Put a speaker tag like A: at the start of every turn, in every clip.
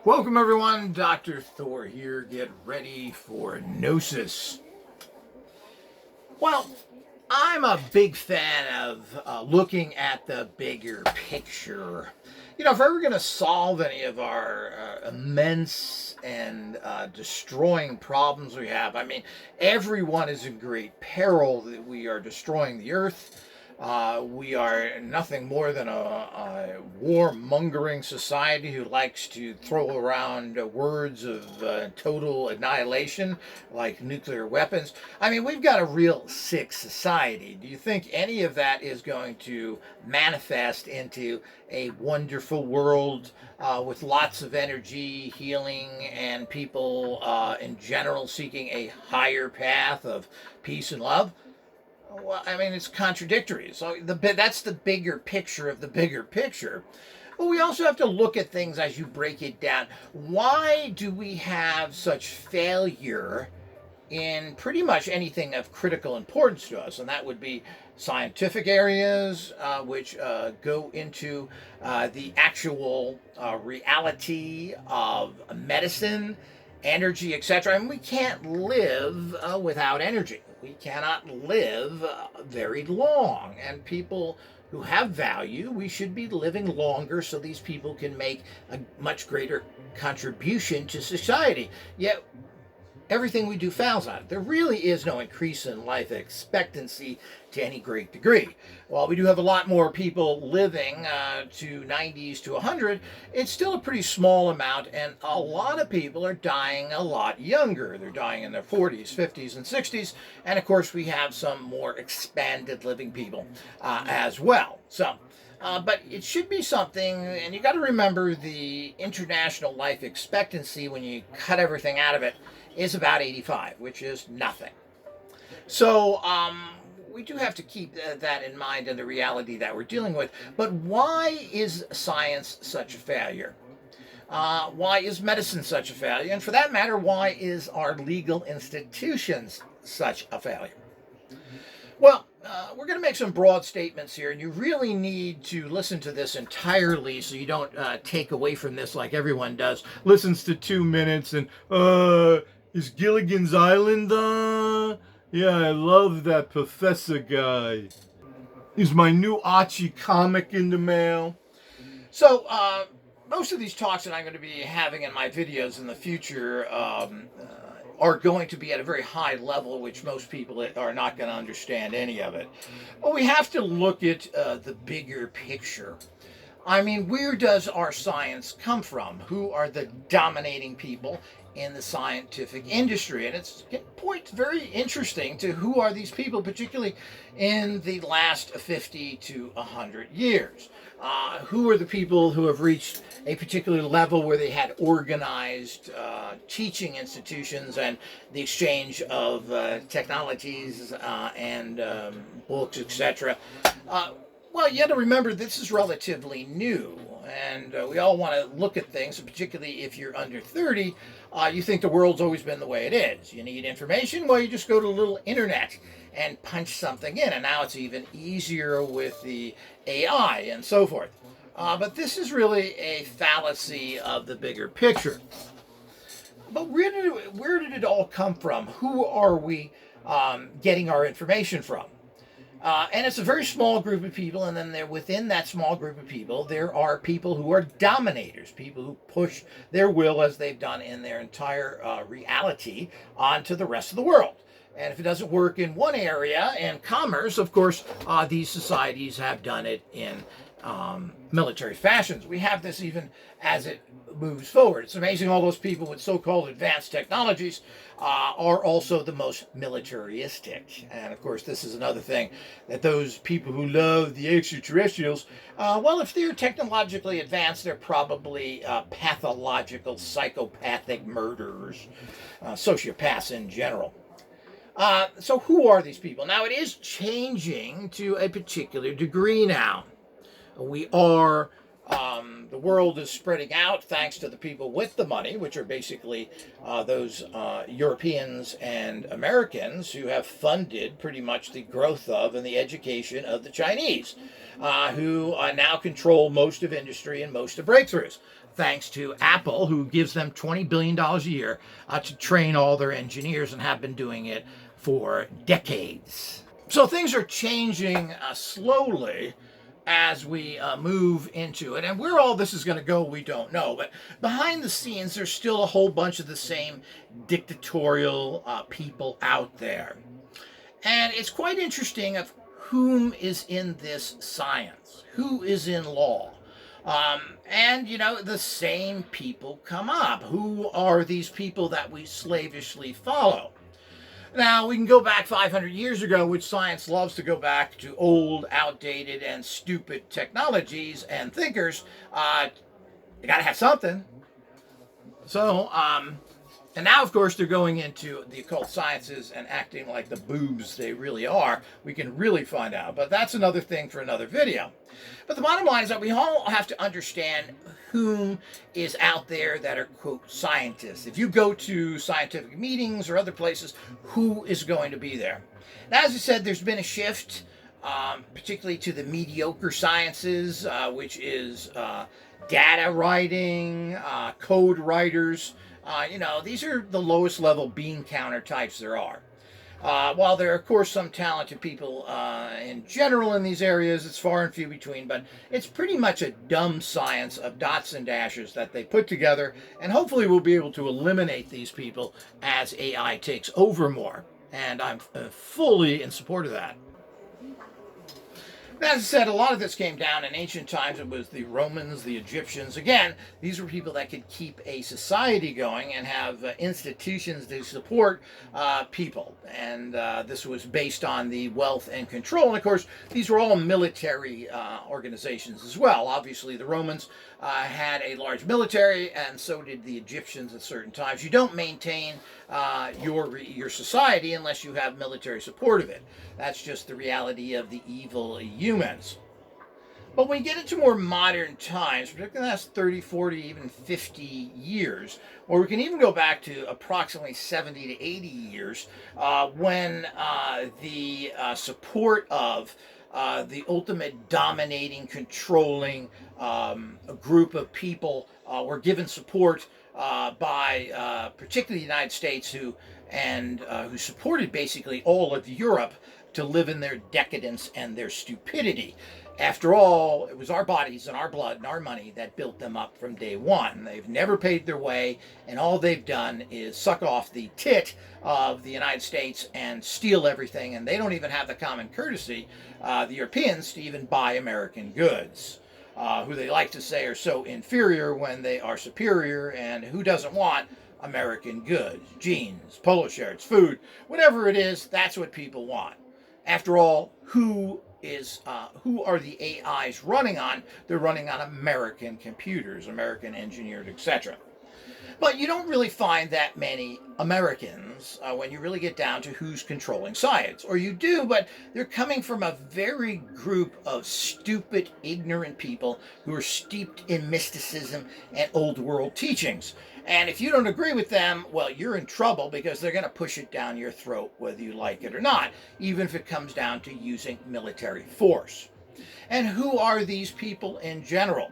A: Welcome everyone, Dr. Thor here. Get ready for Gnosis. Well, I'm a big fan of looking at the bigger picture. If we're going to solve any of our immense and destroying problems we have, everyone is in great peril that we are destroying the earth. We are nothing more than a war-mongering society who likes to throw around words of total annihilation like nuclear weapons. We've got a real sick society. Do you think any of that is going to manifest into a wonderful world with lots of energy, healing, and people in general seeking a higher path of peace and love? Well, it's contradictory. So that's the bigger picture of the bigger picture. But we also have to look at things as you break it down. Why do we have such failure in pretty much anything of critical importance to us? And that would be scientific areas, which go into the actual reality of medicine, energy, etc. And we can't live without energy. We cannot live very long. And people who have value, we should be living longer so these people can make a much greater contribution to society. Yet everything we do fouls on it. There really is no increase in life expectancy to any great degree. While we do have a lot more people living to 90s to 100, it's still a pretty small amount, and a lot of people are dying a lot younger. They're dying in their 40s, 50s, and 60s, and of course we have some more expanded living people as well. But it should be something, and you got to remember the international life expectancy when you cut everything out of it is about 85, which is nothing. So we do have to keep that in mind and the reality that we're dealing with. But why is science such a failure? Why is medicine such a failure? And for that matter, why is our legal institutions such a failure? Well, we're going to make some broad statements here, and you really need to listen to this entirely so you don't take away from this like everyone does. Listens to 2 minutes and, is Gilligan's Island Yeah, I love that professor guy. Is my new Archie comic in the mail? So, most of these talks that I'm going to be having in my videos in the future are going to be at a very high level, which most people are not going to understand any of it. But we have to look at the bigger picture. Where does our science come from? Who are the dominating people in the scientific industry? And it points very interesting to who are these people, particularly in the last 50 to 100 years. Who are the people who have reached a particular level where they had organized teaching institutions and the exchange of technologies and books, etc. Well, you have to remember this is relatively new, and we all want to look at things, particularly if you're under 30. You think the world's always been the way it is. You need information? Well, you just go to a little internet and punch something in, and now it's even easier with the AI and so forth. But this is really a fallacy of the bigger picture. But where did it all come from? Who are we getting our information from? And it's a very small group of people, and then within that small group of people, there are people who are dominators, people who push their will, as they've done in their entire reality, onto the rest of the world. And if it doesn't work in one area, in commerce, of course, these societies have done it in military fashions. We have this even as it moves forward. It's amazing all those people with so-called advanced technologies are also the most militaristic. And of course, this is another thing that those people who love the extraterrestrials, well, if they're technologically advanced, they're probably pathological, psychopathic murderers, sociopaths in general. So who are these people? Now, it is changing to a particular degree now. We are The world is spreading out thanks to the people with the money, which are basically those Europeans and Americans who have funded pretty much the growth of and the education of the Chinese, who now control most of industry and most of breakthroughs. Thanks to Apple, who gives them $20 billion a year to train all their engineers and have been doing it for decades. So things are changing slowly as we move into it. And where all this is going to go, we don't know. But behind the scenes, there's still a whole bunch of the same dictatorial people out there. And it's quite interesting of whom is in this science, who is in law. And, you know, the same people come up. Who are these people that we slavishly follow? Now, we can go back 500 years ago, which science loves to go back to old, outdated, and stupid technologies and thinkers. You got to have something. So, and now, of course, they're going into the occult sciences and acting like the boobs they really are. We can really find out. But that's another thing for another video. But the bottom line is that we all have to understand whom is out there that are, quote, scientists. If you go to scientific meetings or other places, who is going to be there? Now, as I said, there's been a shift, particularly to the mediocre sciences, which is data writing, code writers. You know, these are the lowest level bean counter types there are. While there are, of course, some talented people in general in these areas, it's far and few between, but it's pretty much a dumb science of dots and dashes that they put together, and hopefully we'll be able to eliminate these people as AI takes over more. And I'm fully in support of that. As I said, a lot of this came down in ancient times. It was the Romans, the Egyptians. Again, these were people that could keep a society going and have institutions to support people. And this was based on the wealth and control. And of course, these were all military organizations as well. Obviously, the Romans had a large military, and so did the Egyptians at certain times. You don't maintain your society unless you have military support of it. That's just the reality of the evil humans. But when we get into more modern times, particularly the last 30, 40, even 50 years, or we can even go back to approximately 70 to 80 years, when the support of the ultimate dominating, controlling group of people were given support by particularly the United States, who supported basically all of Europe to live in their decadence and their stupidity. After all, it was our bodies and our blood and our money that built them up from day one. They've never paid their way, and all they've done is suck off the tit of the United States and steal everything, and they don't even have the common courtesy, the Europeans, to even buy American goods, who they like to say are so inferior when they are superior, and who doesn't want American goods, jeans, polo shirts, food, whatever it is, that's what people want. After all, who are the AIs running on? They're running on American computers, American engineered, etc. But you don't really find that many Americans when you really get down to who's controlling science. Or you do, but they're coming from a very group of stupid, ignorant people who are steeped in mysticism and old world teachings. And if you don't agree with them, well, you're in trouble, because they're going to push it down your throat whether you like it or not, even if it comes down to using military force. And who are these people in general?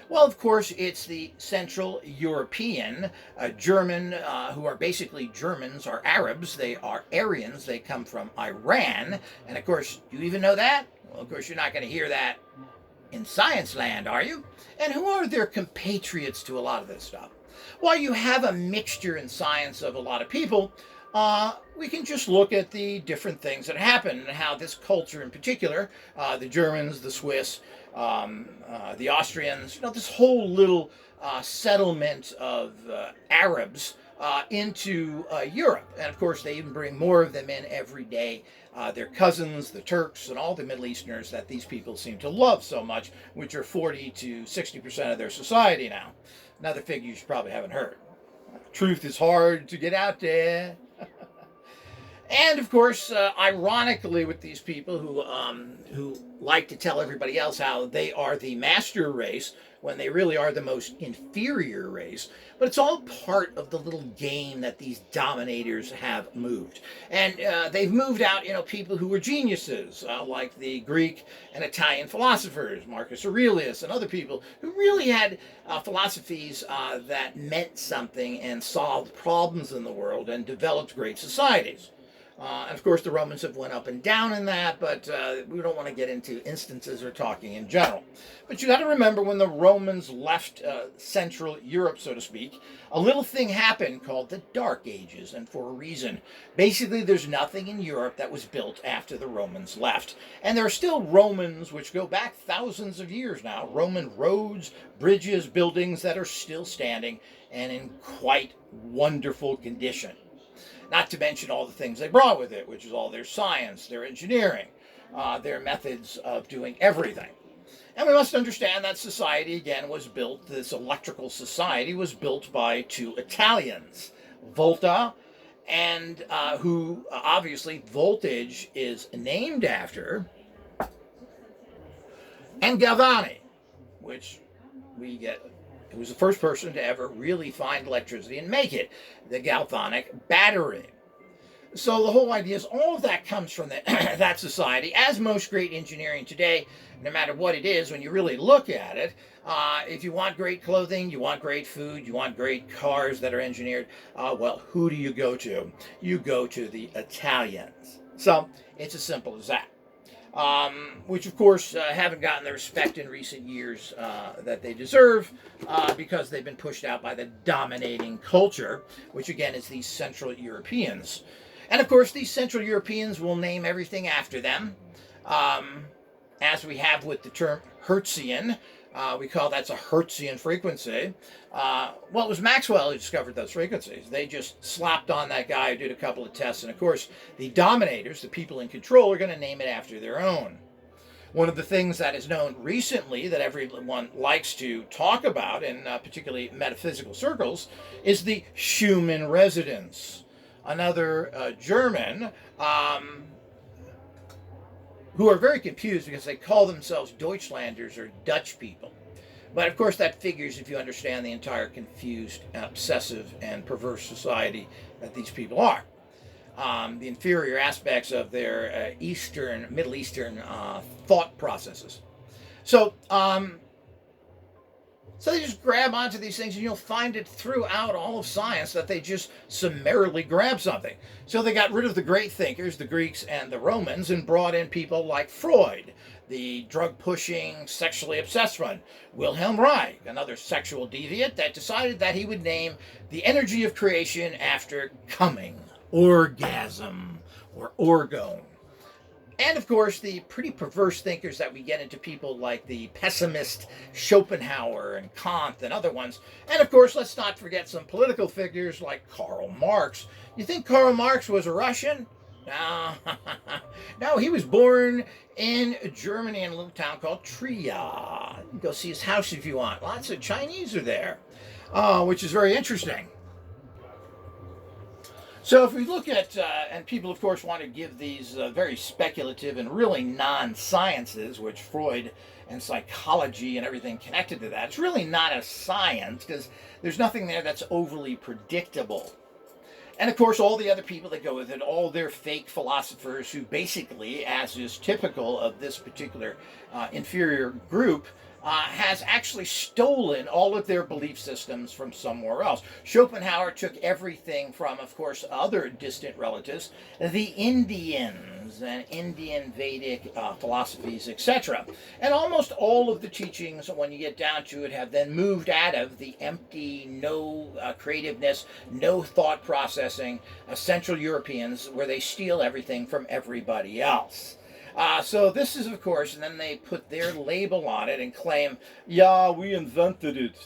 A: Well, of course, it's the Central European, German, who are basically Germans, are Arabs. They are Aryans. They come from Iran. And of course, you even know that? Well, of course, you're not going to hear that in science land, are you? And who are their compatriots to a lot of this stuff? While you have a mixture in science of a lot of people, we can just look at the different things that happen and how this culture in particular, the Germans, the Swiss, the Austrians, you know, this whole little settlement of Arabs into Europe. And of course, they even bring more of them in every day. Their cousins, the Turks, and all the Middle Easterners that these people seem to love so much, which are 40 to 60% of their society now. Another figure you probably haven't heard. Truth is hard to get out there. And of course, ironically, with these people who like to tell everybody else how they are the master race, when they really are the most inferior race. But it's all part of the little game that these dominators have moved. And they've moved out, people who were geniuses, like the Greek and Italian philosophers, Marcus Aurelius, and other people who really had philosophies that meant something and solved problems in the world and developed great societies. And of course, the Romans have went up and down in that, but we don't want to get into instances or talking in general. But you got to remember when the Romans left Central Europe, so to speak, a little thing happened called the Dark Ages, and for a reason. Basically, there's nothing in Europe that was built after the Romans left. And there are still Romans, which go back thousands of years now, Roman roads, bridges, buildings that are still standing and in quite wonderful condition. Not to mention all the things they brought with it, which is all their science, their engineering, their methods of doing everything. And we must understand that society, again, was built, this electrical society was built by two Italians, Volta, and who obviously voltage is named after, and Galvani, which we get. He was the first person to ever really find electricity and make it, the galvanic battery. So the whole idea is all of that comes from that society, as most great engineering today, no matter what it is, when you really look at it, if you want great clothing, you want great food, you want great cars that are engineered, well, who do you go to? You go to the Italians. So it's as simple as that. Which of course haven't gotten the respect in recent years that they deserve because they've been pushed out by the dominating culture, which again is these Central Europeans. And of course these Central Europeans will name everything after them, as we have with the term Hertzian. We call that a Hertzian frequency. Well, it was Maxwell who discovered those frequencies. They just slapped on that guy who did a couple of tests. And of course, the dominators, the people in control, are going to name it after their own. One of the things that is known recently that everyone likes to talk about, in particularly metaphysical circles, is the Schumann resonance. Another German who are very confused because they call themselves Deutschlanders or Dutch people. But of course that figures if you understand the entire confused, obsessive, and perverse society that these people are. The inferior aspects of their Middle Eastern thought processes. So they just grab onto these things, and you'll find it throughout all of science that they just summarily grab something. So they got rid of the great thinkers, the Greeks and the Romans, and brought in people like Freud, the drug-pushing, sexually obsessed one, Wilhelm Reich, another sexual deviant that decided that he would name the energy of creation after coming, orgasm, or orgone. And of course, the pretty perverse thinkers that we get into, people like the pessimist Schopenhauer and Kant and other ones. And of course, let's not forget some political figures like Karl Marx. You think Karl Marx was a Russian? No, no, he was born in Germany in a little town called Trier. You can go see his house if you want. Lots of Chinese are there, which is very interesting. So if we look at, and people of course want to give these very speculative and really non-sciences, which Freud and psychology and everything connected to that, it's really not a science because there's nothing there that's overly predictable. And of course all the other people that go with it, all their fake philosophers who basically, as is typical of this particular inferior group, has actually stolen all of their belief systems from somewhere else. Schopenhauer took everything from, of course, other distant relatives, the Indians and Indian Vedic philosophies, etc. And almost all of the teachings, when you get down to it, have then moved out of the empty, no creativeness, no thought processing Central Europeans, where they steal everything from everybody else. So this is, of course, and then they put their label on it and claim, yeah, we invented it.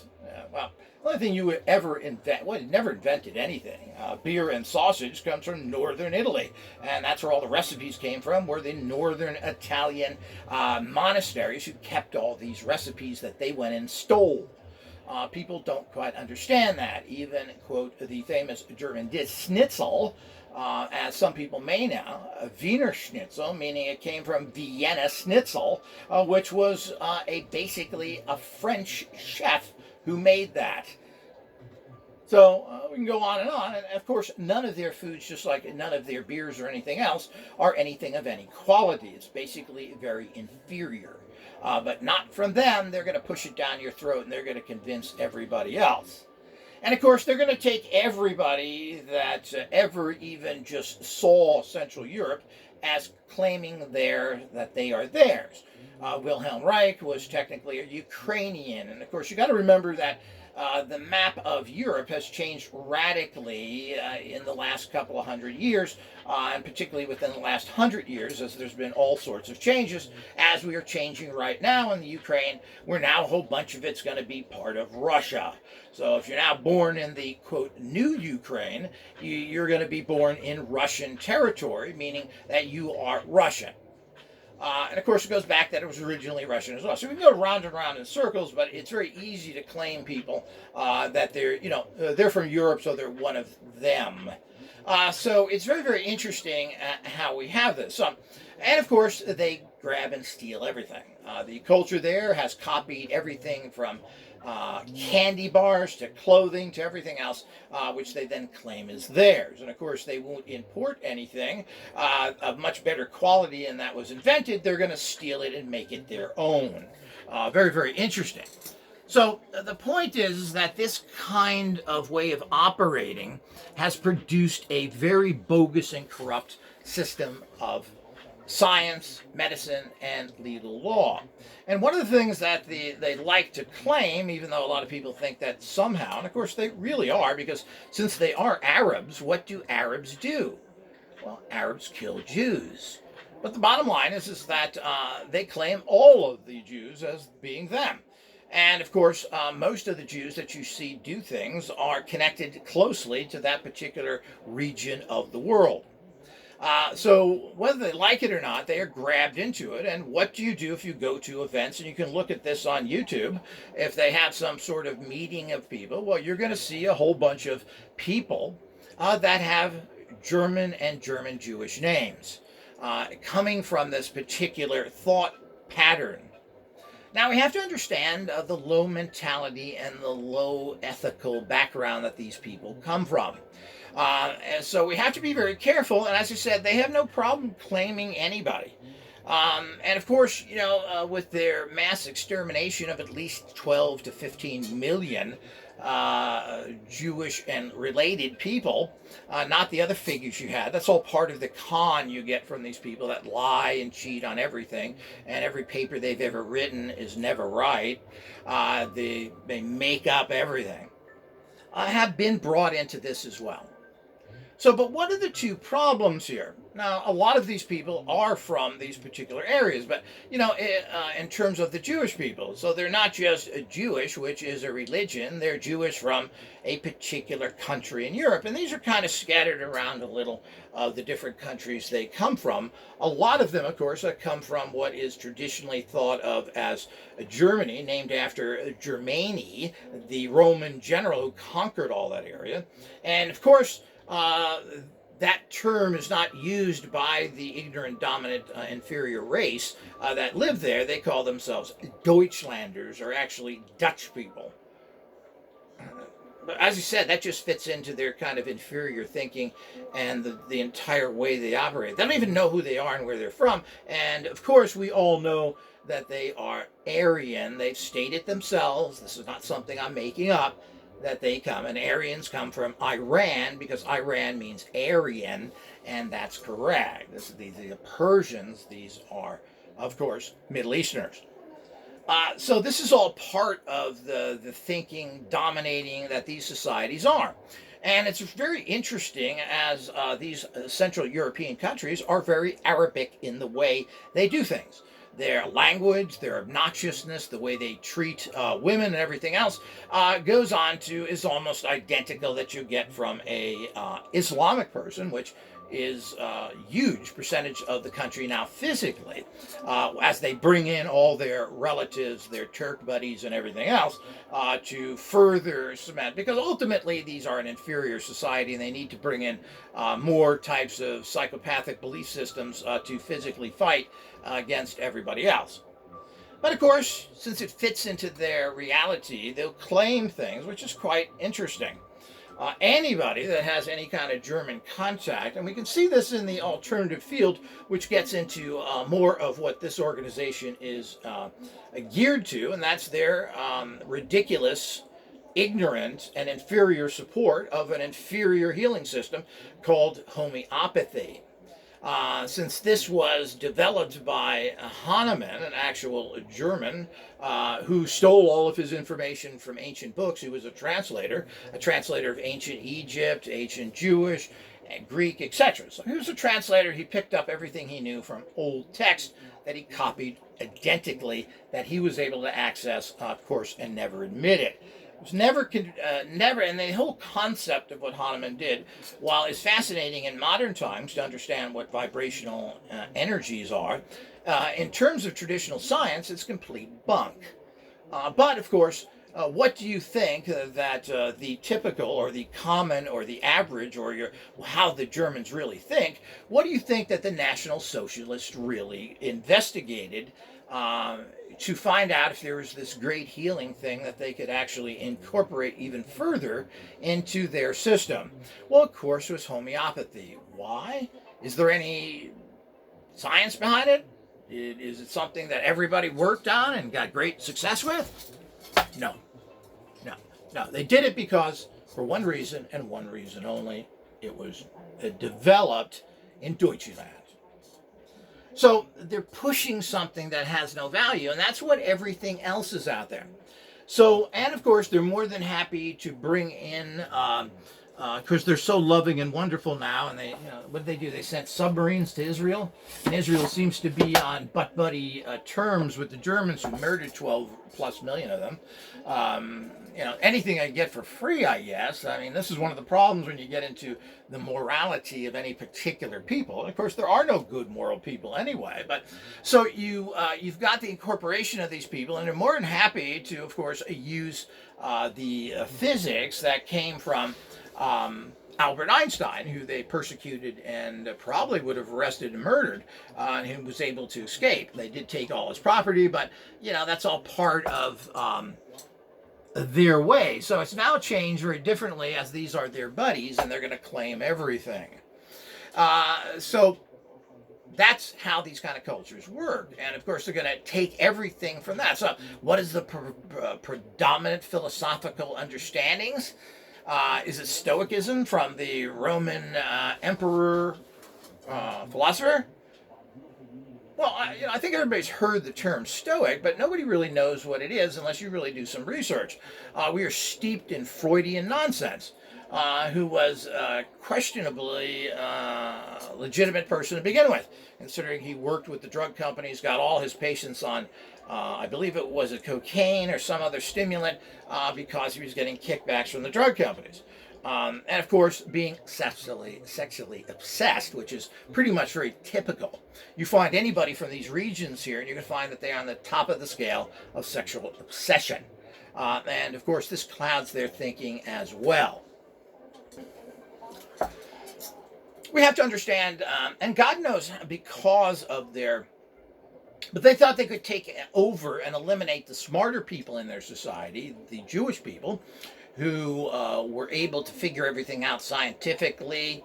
A: Well, the only thing you would ever invent, well, you never invented anything. Beer and sausage comes from northern Italy, and that's where all the recipes came from, were the northern Italian monasteries who kept all these recipes that they went and stole. People don't quite understand that. Even, quote, the famous German dish schnitzel, as some people may know, Wiener Schnitzel, meaning it came from Vienna Schnitzel, which was basically a French chef who made that. So we can go on, and of course, none of their foods, just like none of their beers or anything else, are anything of any quality. It's basically very inferior. But not from them. They're going to push it down your throat, and they're going to convince everybody else. And of course, they're going to take everybody that ever even just saw Central Europe as claiming that they are theirs. Wilhelm Reich was technically a Ukrainian, and of course, you got to remember that the map of Europe has changed radically in the last couple of hundred years, and particularly within the last 100 years, as there's been all sorts of changes, as we are changing right now in the Ukraine, where now a whole bunch of it's going to be part of Russia. So if you're now born in the, quote, new Ukraine, you're going to be born in Russian territory, meaning that you are Russian. And of course, it goes back that it was originally Russian as well. So we can go round and round in circles, but it's very easy to claim people that they're from Europe, so they're one of them. So it's very, very interesting how we have this. And of course, they grab and steal everything. The culture there has copied everything from candy bars to clothing to everything else, which they then claim is theirs. And of course, they won't import anything of much better quality and that was invented. They're going to steal it and make it their own. Very, very interesting. So the point is that this kind of way of operating has produced a very bogus and corrupt system of science, medicine, and legal law. And one of the things that they like to claim, even though a lot of people think that somehow, and of course they really are, because since they are Arabs, what do Arabs do? Well, Arabs kill Jews. But the bottom line is that they claim all of the Jews as being them. And of course, most of the Jews that you see do things are connected closely to that particular region of the world. So whether they like it or not, they are grabbed into it. And what do you do if you go to events? And you can look at this on YouTube. If they have some sort of meeting of people, well, you're going to see a whole bunch of people that have German and German Jewish names coming from this particular thought pattern. Now, we have to understand the low mentality and the low ethical background that these people come from. And so we have to be very careful. And as I said, they have no problem claiming anybody. And of course, with their mass extermination of at least 12 to 15 million Jewish and related people, not the other figures you had. That's all part of the con you get from these people that lie and cheat on everything, and every paper they've ever written is never right. They make up everything. Have been brought into this as well. So, but what are the two problems here? Now, a lot of these people are from these particular areas, but, in terms of the Jewish people, so they're not just Jewish, which is a religion, they're Jewish from a particular country in Europe, and these are kind of scattered around a little of the different countries they come from. A lot of them, of course, come from what is traditionally thought of as Germany, named after Germani, the Roman general who conquered all that area, and of course, that term is not used by the ignorant, dominant, inferior race that live there. They call themselves Deutschlanders, or actually Dutch people. But as you said, that just fits into their kind of inferior thinking and the entire way they operate. They don't even know who they are and where they're from. And of course, we all know that they are Aryan. They've stated themselves, this is not something I'm making up, that they come, and Aryans come from Iran, because Iran means Aryan, and that's correct. The Persians, these are, of course, Middle Easterners. So this is all part of the thinking dominating that these societies are. And it's very interesting as these Central European countries are very Arabic in the way they do things. Their language, their obnoxiousness, the way they treat women and everything else is almost identical that you get from a Islamic person, which is a huge percentage of the country now physically, as they bring in all their relatives, their Turk buddies, and everything else to further cement. Because ultimately, these are an inferior society, and they need to bring in more types of psychopathic belief systems to physically fight against everybody else. But of course, since it fits into their reality, they'll claim things, which is quite interesting. Anybody that has any kind of German contact, and we can see this in the alternative field, which gets into more of what this organization is geared to, and that's their ridiculous, ignorant, and inferior support of an inferior healing system called homeopathy. Since this was developed by Hahnemann, an actual German, who stole all of his information from ancient books. He was a translator of ancient Egypt, ancient Jewish, and Greek, etc. So he was a translator. He picked up everything he knew from old text that he copied identically, that he was able to access, of course, and never admit it. It was never, and the whole concept of what Hahnemann did, while it's fascinating in modern times to understand what vibrational energies are, in terms of traditional science, it's complete bunk. But of course, what do you think that the typical or the common or the average or how the Germans really think? What do you think that the National Socialists really investigated to find out if there was this great healing thing that they could actually incorporate even further into their system? Well, of course, it was homeopathy. Why? Is there any science behind it? Is it something that everybody worked on and got great success with? No. No. They did it because, for one reason and one reason only, it was developed in Deutschland. So they're pushing something that has no value, and that's what everything else is out there. So, and of course, they're more than happy to bring in, because they're so loving and wonderful now, and what did they do? They sent submarines to Israel, and Israel seems to be on butt-buddy terms with the Germans, who murdered 12 plus million of them. Anything I get for free, I guess. I mean, this is one of the problems when you get into the morality of any particular people. And of course, there are no good moral people anyway. But so you've got the incorporation of these people, and they're more than happy to, of course, use the physics that came from Albert Einstein, who they persecuted and probably would have arrested and murdered, and who was able to escape. They did take all his property, but that's all part of their way. So it's now changed very differently, as these are their buddies and they're going to claim everything. So that's how these kind of cultures work. And of course, they're going to take everything from that. So what is the predominant philosophical understandings? Is it Stoicism from the Roman emperor philosopher? Well, I think everybody's heard the term Stoic, but nobody really knows what it is unless you really do some research. We are steeped in Freudian nonsense, who was questionably a legitimate person to begin with, considering he worked with the drug companies, got all his patients on, I believe it was a cocaine or some other stimulant, because he was getting kickbacks from the drug companies. And of course, being sexually obsessed, which is pretty much very typical. You find anybody from these regions here, and you can find that they are on the top of the scale of sexual obsession. And of course, this clouds their thinking as well. We have to understand, and God knows, because of but they thought they could take over and eliminate the smarter people in their society, the Jewish people, who were able to figure everything out scientifically,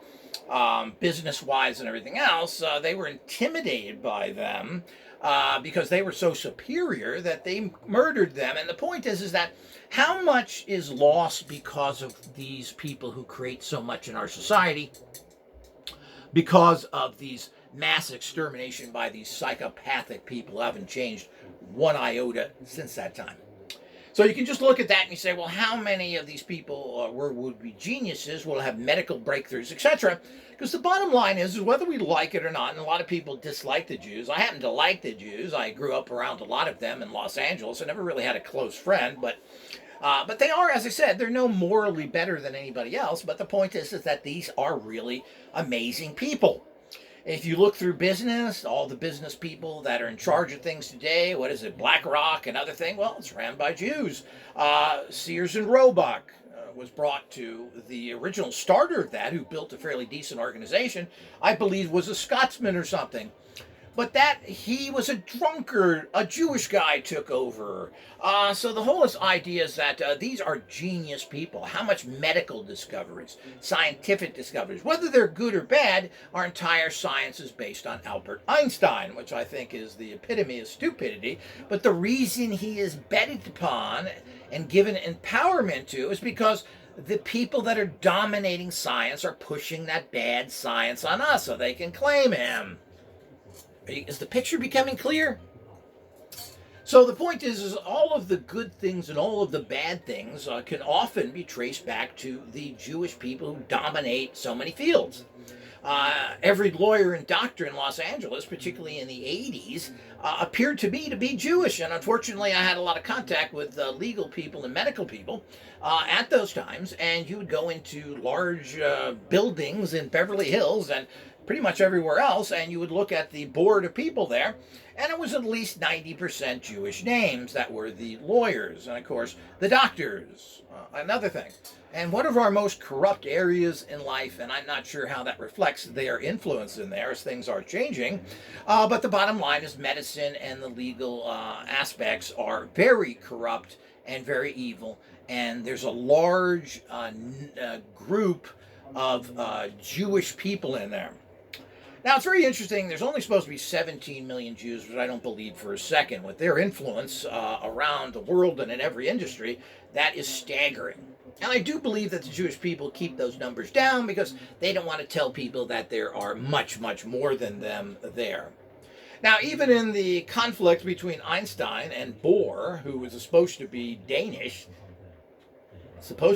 A: business-wise, and everything else. They were intimidated by them because they were so superior that they murdered them. And the point is that how much is lost because of these people who create so much in our society, because of these mass extermination by these psychopathic people who haven't changed one iota since that time. So you can just look at that and you say, well, how many of these people would be geniuses, will have medical breakthroughs, etc.? Because the bottom line is whether we like it or not, and a lot of people dislike the Jews. I happen to like the Jews. I grew up around a lot of them in Los Angeles. I never really had a close friend, but But they are, as I said, they're no morally better than anybody else. But the point is that these are really amazing people. If you look through business, all the business people that are in charge of things today, what is it, BlackRock and other thing? Well, it's ran by Jews. Sears and Roebuck was brought to the original starter of that, who built a fairly decent organization, I believe was a Scotsman or something. But that he was a drunkard, a Jewish guy took over. So the whole idea is that these are genius people. How much medical discoveries, scientific discoveries, whether they're good or bad, our entire science is based on Albert Einstein, which I think is the epitome of stupidity. But the reason he is betted upon and given empowerment to is because the people that are dominating science are pushing that bad science on us so they can claim him. Is the picture becoming clear? So the point is all of the good things and all of the bad things can often be traced back to the Jewish people who dominate so many fields. Every lawyer and doctor in Los Angeles, particularly in the 80s, appeared to me to be Jewish. And unfortunately, I had a lot of contact with legal people and medical people at those times. And you would go into large buildings in Beverly Hills and pretty much everywhere else, and you would look at the board of people there, and it was at least 90% Jewish names that were the lawyers, and of course, the doctors, another thing. And one of our most corrupt areas in life, and I'm not sure how that reflects their influence in there as things are changing, but the bottom line is medicine and the legal aspects are very corrupt and very evil, and there's a large group of Jewish people in there. Now, it's very interesting. There's only supposed to be 17 million Jews, which I don't believe for a second. With their influence around the world and in every industry, that is staggering. And I do believe that the Jewish people keep those numbers down because they don't want to tell people that there are much, much more than them there. Now, even in the conflict between Einstein and Bohr, who was supposed to be Danish, well,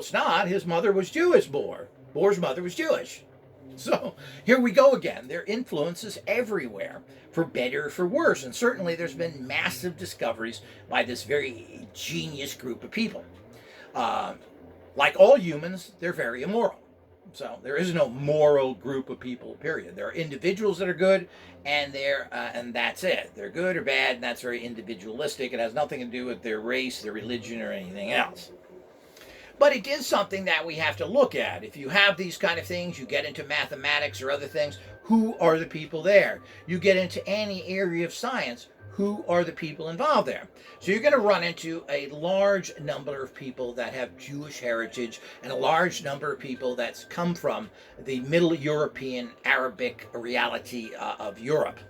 A: it's not. His mother was Jewish, Bohr. Bohr's mother was Jewish. So here we go again. Their influence is everywhere, for better or for worse. And certainly there's been massive discoveries by this very genius group of people. Like all humans, they're very immoral. So there is no moral group of people, period. There are individuals that are good, and and that's it. They're good or bad, and that's very individualistic. It has nothing to do with their race, their religion, or anything else. But it is something that we have to look at. If you have these kind of things, you get into mathematics or other things, who are the people there? You get into any area of science, who are the people involved there? So you're going to run into a large number of people that have Jewish heritage and a large number of people that's come from the Middle European Arabic reality of Europe.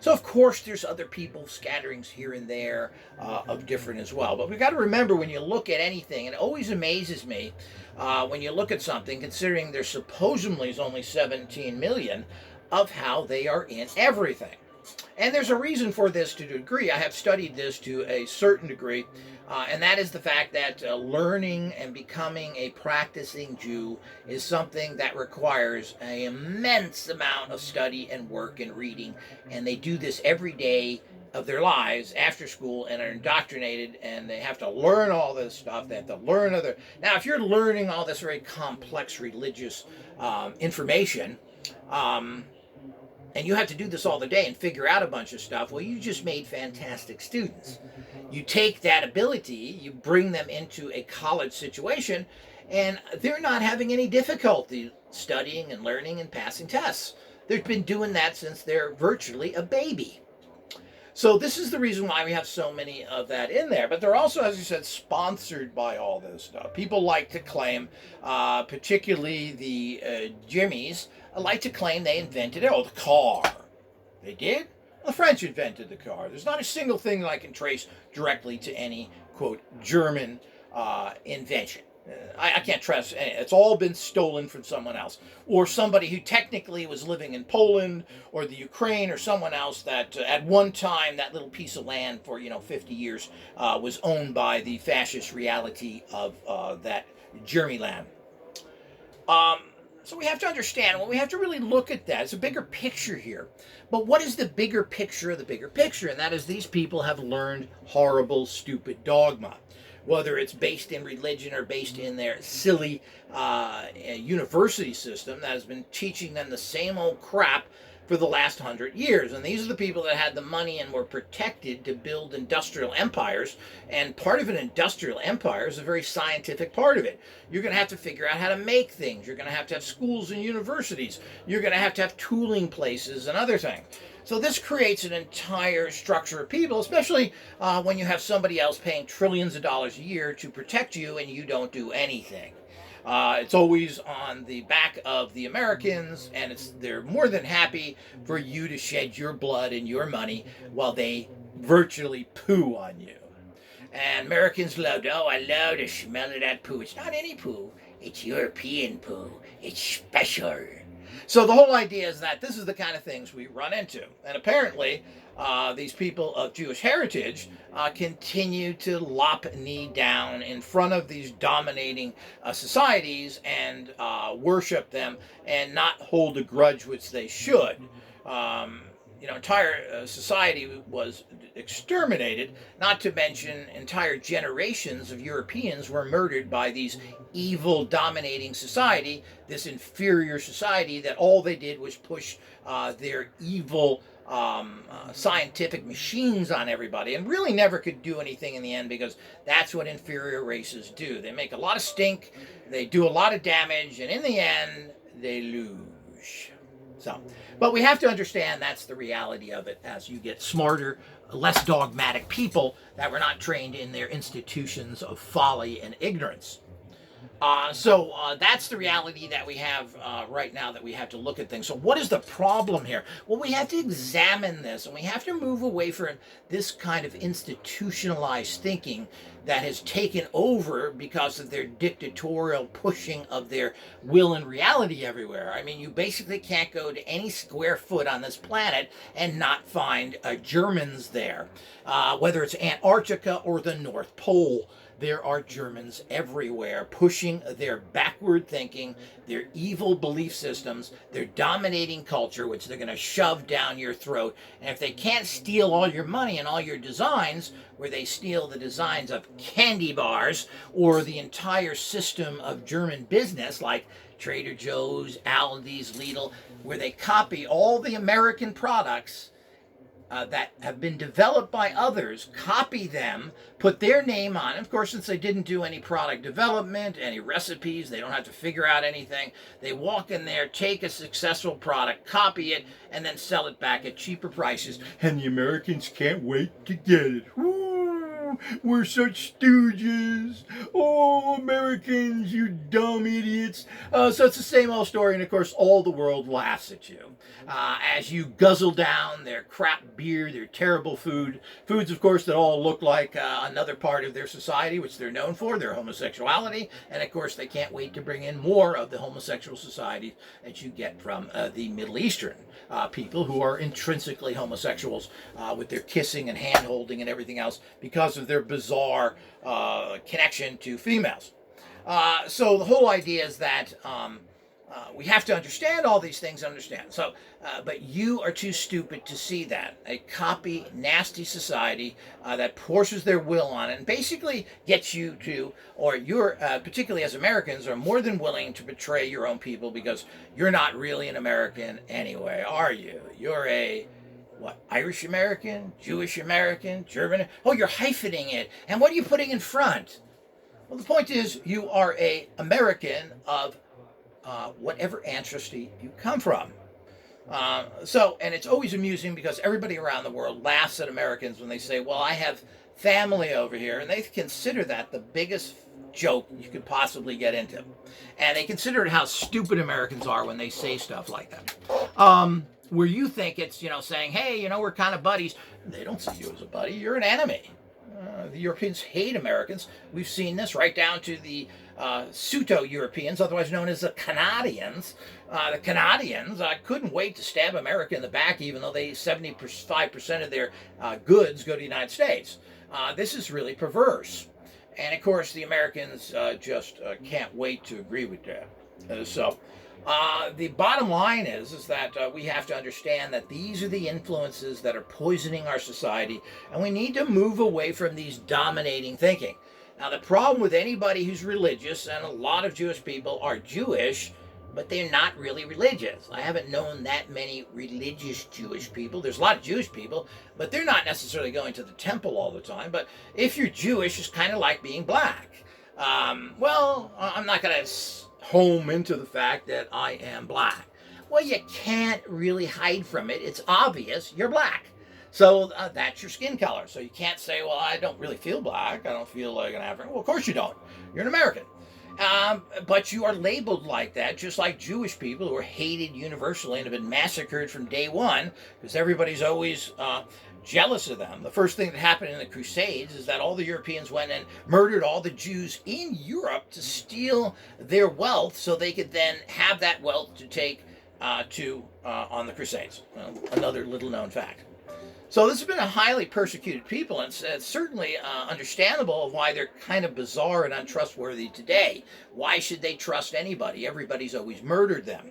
A: So, of course, there's other people, scatterings here and there of different as well. But we've got to remember when you look at anything, and it always amazes me when you look at something, considering there supposedly is only 17 million, of how they are in everything. And there's a reason for this to a degree. I have studied this to a certain degree, and that is the fact that learning and becoming a practicing Jew is something that requires an immense amount of study and work and reading, and they do this every day of their lives after school and are indoctrinated, and they have to learn all this stuff. They have to learn other. Now, if you're learning all this very complex religious information, and you have to do this all the day and figure out a bunch of stuff, well, you just made fantastic students. You take that ability, you bring them into a college situation, and they're not having any difficulty studying and learning and passing tests. They've been doing that since they're virtually a baby. So this is the reason why we have so many of that in there. But they're also, as you said, sponsored by all this stuff. People like to claim, particularly the Jimmies, like to claim they invented it. Oh, the car. They did? The French invented the car. There's not a single thing that I can trace directly to any, quote, German invention. I can't trust any. It's all been stolen from someone else, or somebody who technically was living in Poland or the Ukraine or someone else that at one time that little piece of land for 50 years was owned by the fascist reality of that Germanyland. So we have to understand, well, we have to really look at that. It's a bigger picture here. But what is the bigger picture of the bigger picture? And that is these people have learned horrible, stupid dogma. Whether it's based in religion or based in their silly university system that has been teaching them the same old crap for the last 100 years. And these are the people that had the money and were protected to build industrial empires. And part of an industrial empire is a very scientific part of it. You're going to have to figure out how to make things. You're going to have schools and universities. You're going to have tooling places and other things. So this creates an entire structure of people, especially when you have somebody else paying trillions of dollars a year to protect you and you don't do anything. It's always on the back of the Americans, and they're more than happy for you to shed your blood and your money while they virtually poo on you. And Americans loved, oh, I love the smell of that poo. It's not any poo. It's European poo. It's special. So the whole idea is that this is the kind of things we run into. And apparently, these people of Jewish heritage continue to lop knee down in front of these dominating societies and worship them and not hold a grudge, which they should. Entire society was exterminated, not to mention entire generations of Europeans were murdered by these evil dominating society, this inferior society that all they did was push their evil scientific machines on everybody and really never could do anything in the end, because that's what inferior races do. They make a lot of stink, they do a lot of damage, and in the end, they lose. But we have to understand that's the reality of it as you get smarter, less dogmatic people that were not trained in their institutions of folly and ignorance. So that's the reality that we have right now, that we have to look at things. So what is the problem here? Well, we have to examine this, and we have to move away from this kind of institutionalized thinking that has taken over because of their dictatorial pushing of their will and reality everywhere. I mean, you basically can't go to any square foot on this planet and not find Germans there, whether it's Antarctica or the North Pole. There are Germans everywhere pushing their backward thinking, their evil belief systems, their dominating culture, which they're going to shove down your throat. And if they can't steal all your money and all your designs, where they steal the designs of candy bars or the entire system of German business like Trader Joe's, Aldi's, Lidl, where they copy all the American products that have been developed by others, copy them, put their name on. Of course, since they didn't do any product development, any recipes, they don't have to figure out anything. They walk in there, take a successful product, copy it, and then sell it back at cheaper prices. And the Americans can't wait to get it. Woo! We're such stooges. Oh, Americans, you dumb idiots. So it's the same old story, and of course, all the world laughs at you as you guzzle down their crap beer, their terrible foods, of course, that all look like another part of their society, which they're known for, their homosexuality, and of course, they can't wait to bring in more of the homosexual society that you get from the Middle Eastern people who are intrinsically homosexuals with their kissing and hand-holding and everything else because of their bizarre connection to females. So the whole idea is that we have to understand all these things, So, but you are too stupid to see that. A copy, nasty society that forces their will on it and basically gets you to, or you're, particularly as Americans, are more than willing to betray your own people because you're not really an American anyway, are you? You're a, what, Irish American, Jewish American, German? Oh, you're hyphening it. And what are you putting in front? Well, the point is you are a American of whatever ancestry you come from. And it's always amusing because everybody around the world laughs at Americans when they say, well, I have family over here, and they consider that the biggest joke you could possibly get into. And they consider it how stupid Americans are when they say stuff like that. Where you think it's, saying, hey, we're kind of buddies. They don't see you as a buddy. You're an enemy. The Europeans hate Americans. We've seen this right down to the Pseudo-Europeans, otherwise known as the Canadians. The Canadians couldn't wait to stab America in the back, even though 75% of their goods go to the United States. This is really perverse. And of course, the Americans just can't wait to agree with that. The bottom line is that we have to understand that these are the influences that are poisoning our society, and we need to move away from these dominating thinking. Now, the problem with anybody who's religious, and a lot of Jewish people are Jewish, but they're not really religious. I haven't known that many religious Jewish people. There's a lot of Jewish people, but they're not necessarily going to the temple all the time. But if you're Jewish, it's kind of like being black. I'm not going to home into the fact that I am black. Well, you can't really hide from it. It's obvious you're black. So that's your skin color. So you can't say, well, I don't really feel black. I don't feel like an African. Well, of course you don't. You're an American. But you are labeled like that, just like Jewish people who are hated universally and have been massacred from day one, because everybody's always jealous of them. The first thing that happened in the Crusades is that all the Europeans went and murdered all the Jews in Europe to steal their wealth so they could then have that wealth to take on the Crusades. Another little known fact. So this has been a highly persecuted people, and it's certainly understandable of why they're kind of bizarre and untrustworthy today. Why should they trust anybody? Everybody's always murdered them.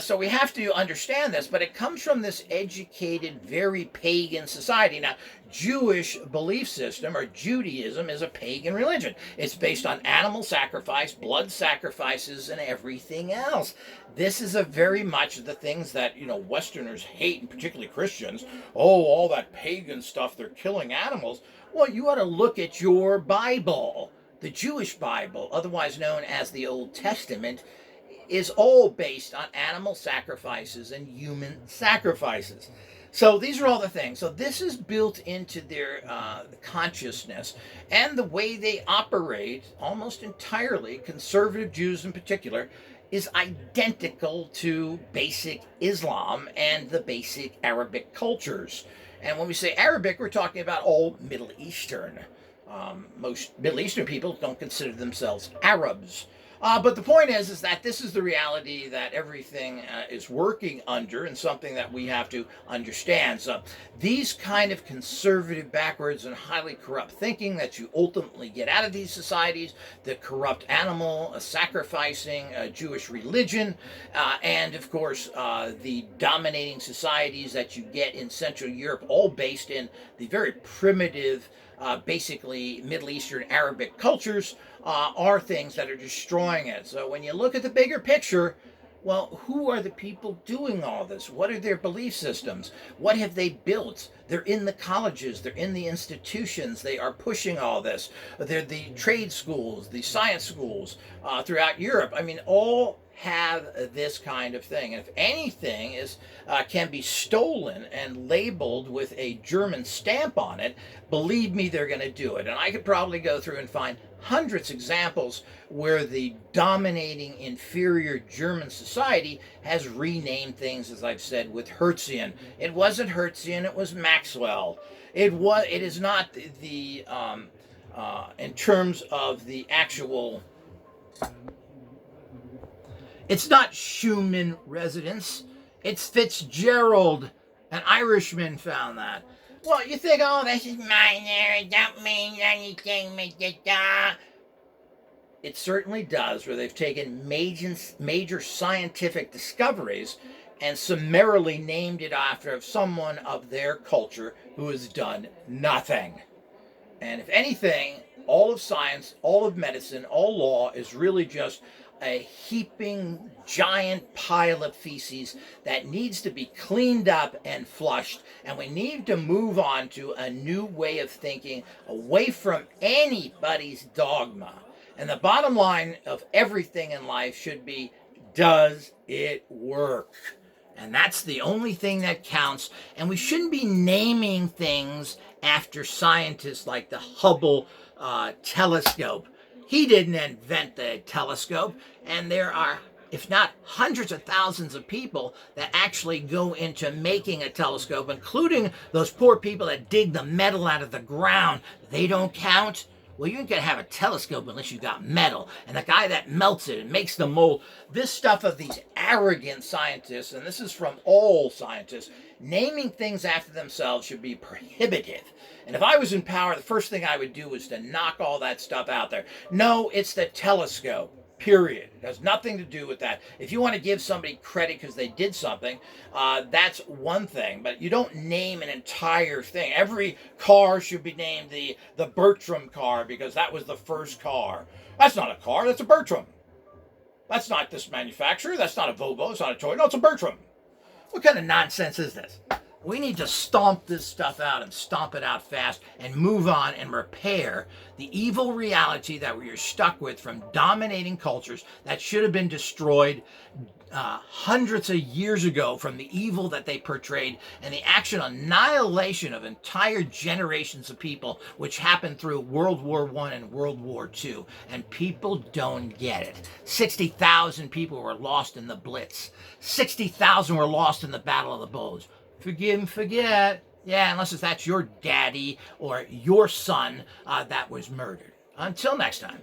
A: So we have to understand this, but it comes from this educated, very pagan society. Now, Jewish belief system, or Judaism, is a pagan religion. It's based on animal sacrifice, blood sacrifices, and everything else. This is a very much the things that, Westerners hate, and particularly Christians. Oh, all that pagan stuff, they're killing animals. Well, you ought to look at your Bible. The Jewish Bible, otherwise known as the Old Testament, is all based on animal sacrifices and human sacrifices. So these are all the things. So this is built into their consciousness and the way they operate, almost entirely, conservative Jews in particular, is identical to basic Islam and the basic Arabic cultures. And when we say Arabic, we're talking about all Middle Eastern. Most Middle Eastern people don't consider themselves Arabs. But the point is that this is the reality that everything is working under, and something that we have to understand. So these kind of conservative, backwards, and highly corrupt thinking that you ultimately get out of these societies, the corrupt animal sacrificing Jewish religion, and of course the dominating societies that you get in Central Europe, all based in the very primitive, basically Middle Eastern Arabic cultures, are things that are destroying it. So when you look at the bigger picture, well, who are the people doing all this? What are their belief systems? What have they built? They're in the colleges, they're in the institutions, they are pushing all this. They're the trade schools, the science schools throughout Europe. I mean, all have this kind of thing. And if anything can be stolen and labeled with a German stamp on it, believe me, they're going to do it. And I could probably go through and find hundreds of examples where the dominating inferior German society has renamed things, as I've said, with Hertzian. It wasn't Hertzian, it was Maxwell. It is not the in terms of the actual. It's not Schumann residence. It's Fitzgerald. An Irishman found that. Well, you think, oh, this is minor. It don't mean anything. It certainly does, where they've taken major scientific discoveries and summarily named it after someone of their culture who has done nothing. And if anything, all of science, all of medicine, all law is really just a heaping giant pile of feces that needs to be cleaned up and flushed, and we need to move on to a new way of thinking, away from anybody's dogma. And the bottom line of everything in life should be, does it work? And that's the only thing that counts. And we shouldn't be naming things after scientists like the Hubble telescope. He didn't invent the telescope, and there are, if not hundreds of thousands of people that actually go into making a telescope, including those poor people that dig the metal out of the ground. They don't count. Well, you ain't gonna have a telescope unless you got metal. And the guy that melts it and makes the mold, this stuff of these arrogant scientists, and this is from all scientists, naming things after themselves should be prohibitive. And if I was in power, the first thing I would do is to knock all that stuff out there. No, it's the telescope. Period. It has nothing to do with that. If you want to give somebody credit because they did something, that's one thing. But you don't name an entire thing. Every car should be named the Bertram car because that was the first car. That's not a car. That's a Bertram. That's not this manufacturer. That's not a Volvo. It's not a Toyota. No, it's a Bertram. What kind of nonsense is this? We need to stomp this stuff out and stomp it out fast and move on and repair the evil reality that we are stuck with from dominating cultures that should have been destroyed hundreds of years ago from the evil that they portrayed and the actual annihilation of entire generations of people, which happened through World War I and World War II. And people don't get it. 60,000 people were lost in the Blitz. 60,000 were lost in the Battle of the Bulge. Forgive and forget. Yeah, unless that's your daddy or your son that was murdered. Until next time.